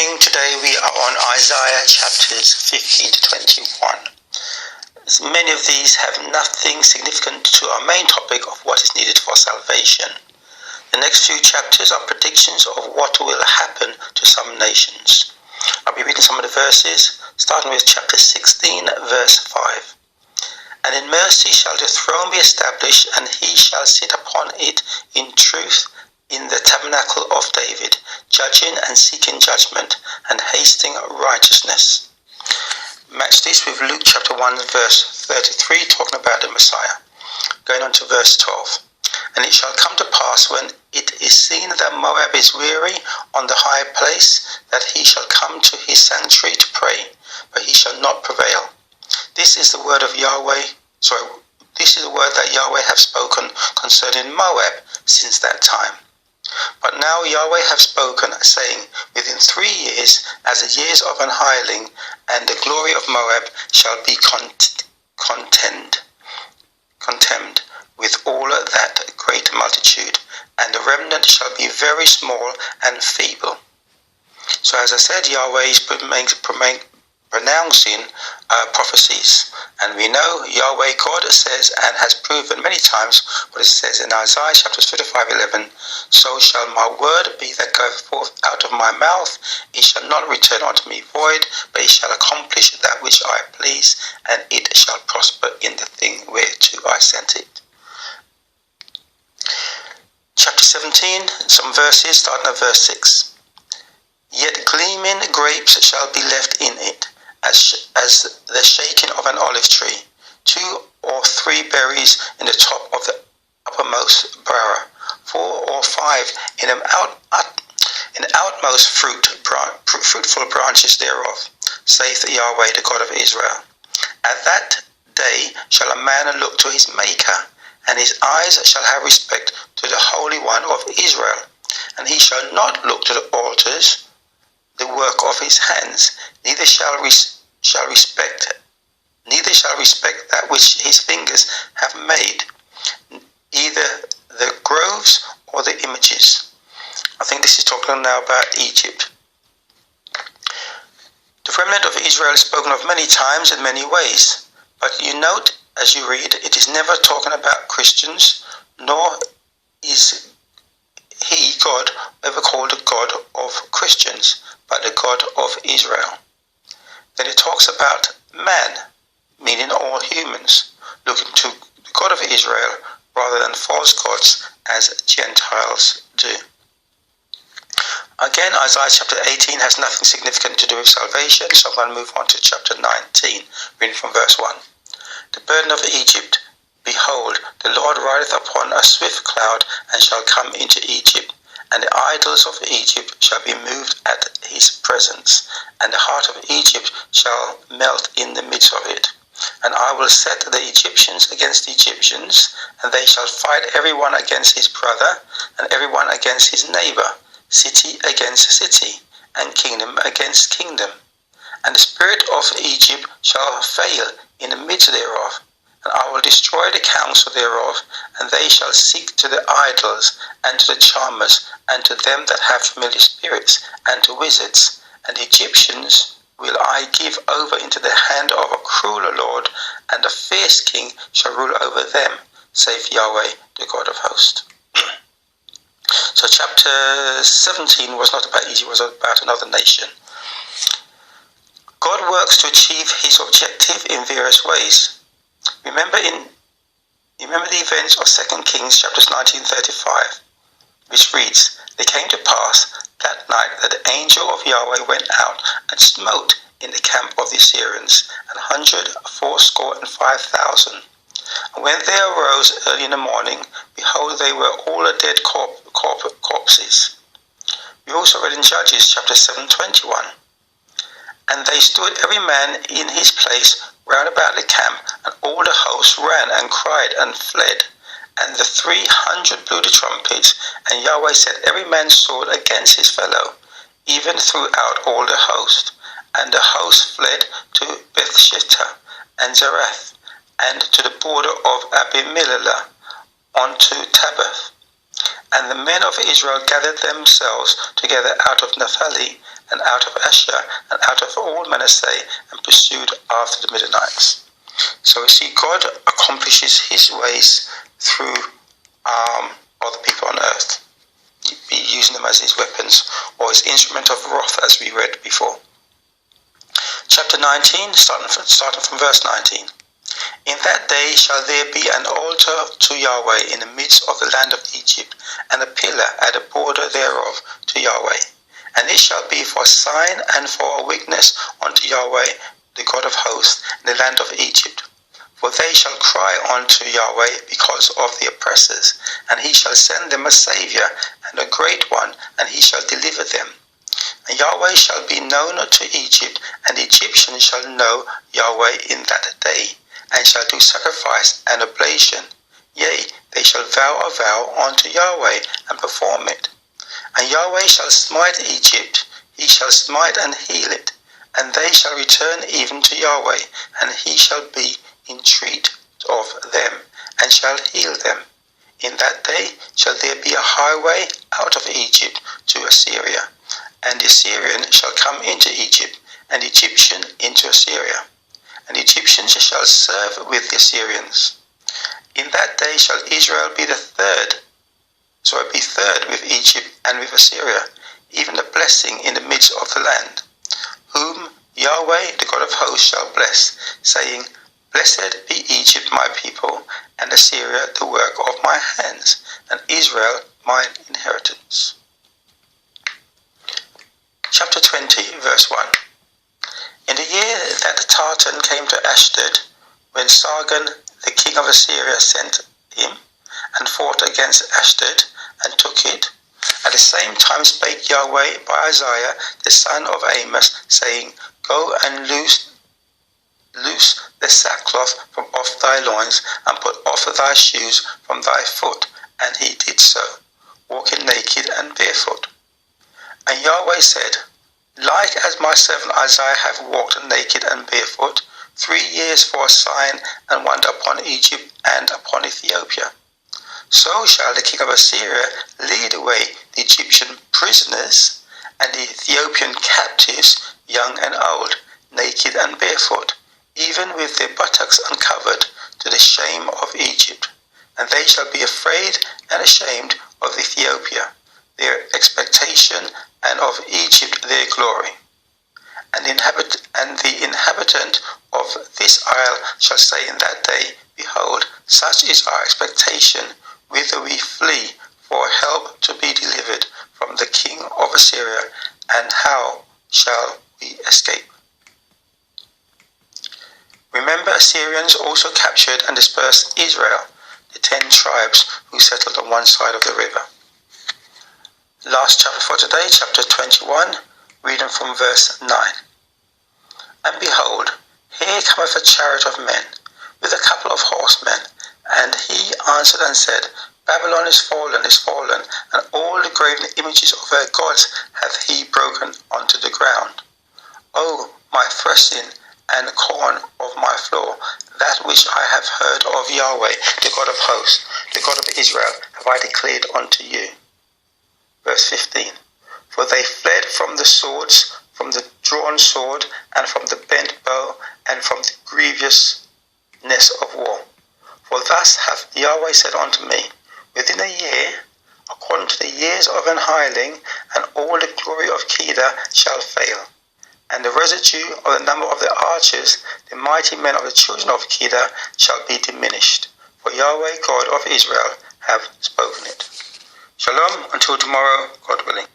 morning. Today we are on Isaiah chapters 15 to 21. Many of these have nothing significant to our main topic of what is needed for salvation. The next few chapters are predictions of what will happen to some nations. I'll be reading some of the verses, starting with chapter 16, verse 5. And in mercy shall the throne be established, and he shall sit upon it in truth in the tabernacle of David, judging and seeking judgment and hasting righteousness. Match this with Luke chapter 1 verse 33, talking about the Messiah. Going on to verse 12. And it shall come to pass when it is seen that Moab is weary on the high place, that he shall come to his sanctuary to pray, but he shall not prevail. This is the word of Yahweh. This is the word that Yahweh hath spoken concerning Moab since that time. But now Yahweh hath spoken, saying, within 3 years, as the years of an hireling, and the glory of Moab shall be contemned with all that great multitude, and the remnant shall be very small and feeble. So as I said, Yahweh is pronouncing prophecies, and we know Yahweh God says and has proven many times what it says in Isaiah chapters 55:11. So shall my word be that goeth forth out of my mouth, it shall not return unto me void, but it shall accomplish that which I please, and it shall prosper in the thing whereto I sent it. Chapter 17, some verses starting at verse 6. Yet gleaming grapes shall be left in it, as the shaking of an olive tree, 2 or 3 berries in the top of the uppermost bower, 4 or 5 in the outmost fruitful branches thereof, saith Yahweh the God of Israel. At that day shall a man look to his Maker, and his eyes shall have respect to the Holy One of Israel, and he shall not look to the altars, the work of his hands, neither shall respect that which his fingers have made, either the groves or the images. I think this is talking now about Egypt. The remnant of Israel is spoken of many times in many ways, but you note as you read, it is never talking about Christians, nor is he, God, ever called the God of Christians, but the God of Israel. Then it talks about man, meaning all humans, looking to the God of Israel rather than false gods as Gentiles do. Again, Isaiah chapter 18 has nothing significant to do with salvation, so I'm going to move on to chapter 19, reading from verse 1. The burden of Egypt. Behold, the Lord rideth upon a swift cloud, and shall come into Egypt, and the idols of Egypt shall be moved at his presence, and the heart of Egypt shall melt in the midst of it. And I will set the Egyptians against the Egyptians, and they shall fight every one against his brother, and every one against his neighbor, city against city, and kingdom against kingdom. And the spirit of Egypt shall fail in the midst thereof, and I will destroy the counsel thereof, and they shall seek to the idols, and to the charmers, and to them that have familiar spirits, and to wizards. And the Egyptians will I give over into the hand of a cruel lord, and a fierce king shall rule over them, saith Yahweh, the God of hosts. So chapter 17 was not about Egypt, it was about another nation. God works to achieve his objective in various ways. Remember the events of 2 Kings chapters 19:35, which reads, It came to pass that night that the angel of Yahweh went out and smote in the camp of the Assyrians 185,000. And when they arose early in the morning, behold, they were all dead corpses. We also read in Judges chapter 7:21. And they stood every man in his place round about the camp, and all the host ran and cried and fled. And the 300 blew the trumpets, and Yahweh set every man's sword against his fellow, even throughout all the host. And the host fled to Bethshittah and Zerath, and to the border of Abimelech unto Tabbath. And the men of Israel gathered themselves together out of Naphtali, and out of Asher, and out of all Manasseh, and pursued after the Midianites. So we see God accomplishes his ways through other people on earth, be using them as his weapons or his instrument of wrath, as we read before. Chapter 19, starting from verse 19. In that day shall there be an altar to Yahweh in the midst of the land of Egypt, and a pillar at the border thereof to Yahweh. And it shall be for a sign and for a witness unto Yahweh, the God of hosts, in the land of Egypt. For they shall cry unto Yahweh because of the oppressors, and he shall send them a Saviour, and a great one, and he shall deliver them. And Yahweh shall be known to Egypt, and the Egyptians shall know Yahweh in that day, and shall do sacrifice and oblation. Yea, they shall vow a vow unto Yahweh, and perform it. And Yahweh shall smite Egypt, he shall smite and heal it, and they shall return even to Yahweh, and he shall be entreat of them, and shall heal them. In that day shall there be a highway out of Egypt to Assyria, and the Assyrian shall come into Egypt, and the Egyptian into Assyria, and the Egyptians shall serve with the Assyrians. In that day shall Israel be third with Egypt and with Assyria, even a blessing in the midst of the land, whom Yahweh the God of hosts shall bless, saying, Blessed be Egypt my people, and Assyria the work of my hands, and Israel mine inheritance. Chapter 20, verse 1. In the year that Tartan came to Ashdod, when Sargon the king of Assyria sent him, and fought against Ashdod, and took it, at the same time spake Yahweh by Isaiah the son of Amos, saying, Go and loose the sackcloth from off thy loins, and put off thy shoes from thy foot. And he did so, walking naked and barefoot. And Yahweh said, Like as my servant Isaiah hath walked naked and barefoot 3 years for a sign and wonder upon Egypt and upon Ethiopia, so shall the king of Assyria lead away the Egyptian prisoners and the Ethiopian captives, young and old, naked and barefoot, even with their buttocks uncovered, to the shame of Egypt. And they shall be afraid and ashamed of Ethiopia, their expectation, and of Egypt their glory. And the inhabitant of this isle shall say in that day, Behold, such is our expectation, whither we flee for help to be delivered from the king of Assyria, and how shall we escape? Remember, Assyrians also captured and dispersed Israel, the 10 tribes who settled on one side of the river. Last chapter for today, chapter 21, reading from verse 9. And behold, here cometh a chariot of men, with a couple of horsemen. And he answered and said, Babylon is fallen, and all the graven images of her gods hath he broken unto the ground. O my threshing and corn of my floor, that which I have heard of Yahweh, the God of hosts, the God of Israel, have I declared unto you. Verse 15. For they fled from the swords, from the drawn sword, and from the bent bow, and from the grievousness of war. For thus hath Yahweh said unto me, Within a year, according to the years of an hireling, and all the glory of Kedar shall fail, and the residue of the number of the archers, the mighty men of the children of Kedar, shall be diminished. For Yahweh God of Israel hath spoken it. Shalom, until tomorrow, God willing.